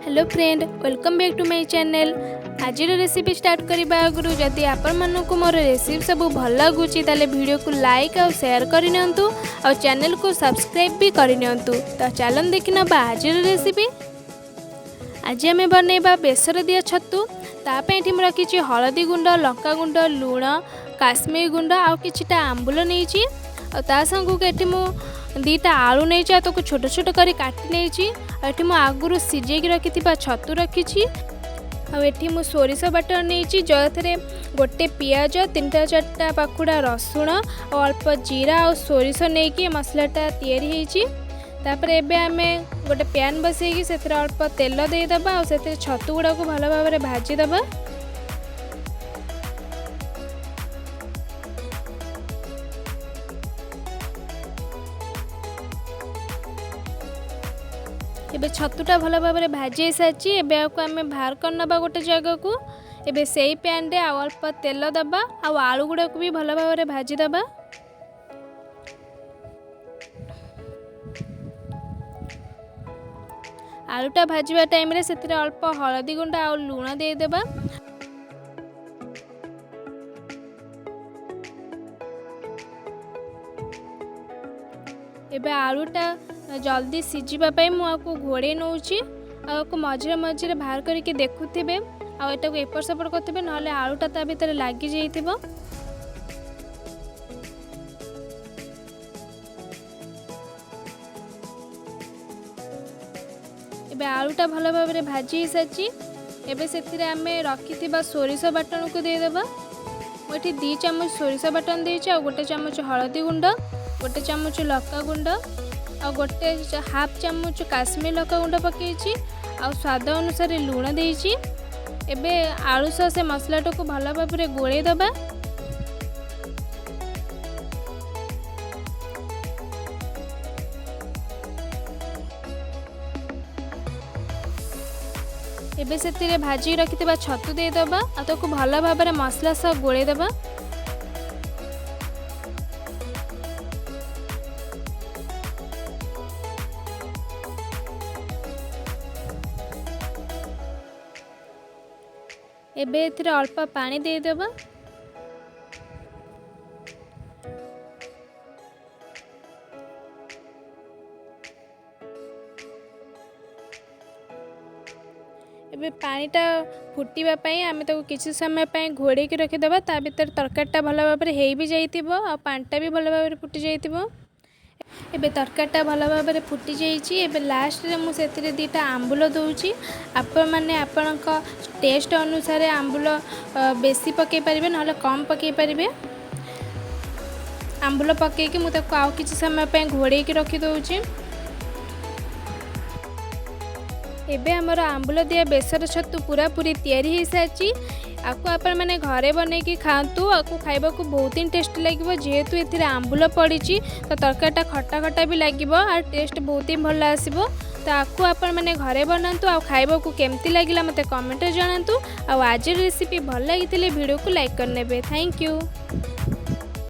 Hello friend, welcome back to my channel. आज recipe start करने आगु जदि आपण मोर रेसिपी सब भल लगुच वीडियो को लाइक और शेयर करनी और चैनल को सब्सक्राइब भी करनी। तो चलन देखि ना आज रेसिपी। आज आम बनइबा बेसर दिया छतु। तापाई मुझे रखी हलदी गुंड, लंका गुंड, लुण, काश्मीर गुंड आ किछिटा आंबुल नहीं ता संग ये मुझे दीटा आलू नहीं तो छोट छोट कर काटी नहीं। मु आगुरी सिझे रखी छतु रखी आठी मु सोरिष बाटर नहीं जो थे गोटे पियाज, 3-4टा पाखुड़ा रसुण और अल्प जीरा और सोरिष नहीं मसलाटा तैयारी तापर एबे आमे गोटे पैन बसैकी से अल्प तेल देदेबा और से छतु गुड़ा को भल भाव भाजीदेबा। एबे छतुटा भल भाव भाजी सारी एबे आमे बाहर करनबा गोटे जगह को। एबे सेई पैन रे अल्प तेल दबा आ आलू गुड़ा को भी भल भाव भाजीदेबा। आलूटा भाजवा टाइम रे सेतिरे अल्प हलदी गुंड आ लुण देदेबा। एबे आलूटा जल्दी सिझापी मुझे घोड़े नौची मझे मझे बाहर करके देखुवे आटा को एपट सेपट करेंगे ना आलूटा ता भीतर लगी जाइए। एबे आलूटा भल भाव भाजी सारी एबे से आमे रखी सोरिष बाटन को देदेबा। मुझे 2 चामच सोरिष बाटन देछि आ गोटे चामच हलदी गुंड, गोटे चामच लंका गुंड आ गोटे हाफ चामच काश्मीर लंका गुंड पकई आ स्वाद अनुसार लुण देछि। एबे आलू सह से मसलाटा को भल भाव गोले दबा। एबे से भाजी रखी छतु देदेबा आ तो भल भाव मसला सह गोले दबा। एबे एथिरे अल्प पानी देदेबा। एबे पानीटा फुटापी आम तो किसी समय घोड़े की रखीदे ता भर तरकारीटा भल भाव भी जाइए आ पानीटा भी भल भाव फुटी जाइए। एबे तरकारीटा भल भाव फुटी जाइए। एबे लास्ट रे मु सेतिरे 2टा आंबुल दूची। आपण माने आपणक टेस्ट अनुसार आंबुल बेसी पकई पारिबे ना कम पकई पारिबे। आंबुल पकईकी मु ताको आउ किछि समय घोड़े की रखी दउची। एबे हमर आंबुल दिया बेसर छतु पूरा पूरी तैयारी हो सारी। आपको आपण मैंने घरे बने कि खातु आपको खाइबा को बहुत ही टेस्ट लगे जेहेतु ये आंबुल पड़ी तो तरकारीटा खटा खटा भी लगे और टेस्ट बहुत ही भल आसो। तो आपको आपण मैंने घरे बनातु आ खाइबा को केमती लगिला मते कमेंट जणातु। आज रेसिपी भल लगी वीडियो को लाइक करने। Thank you.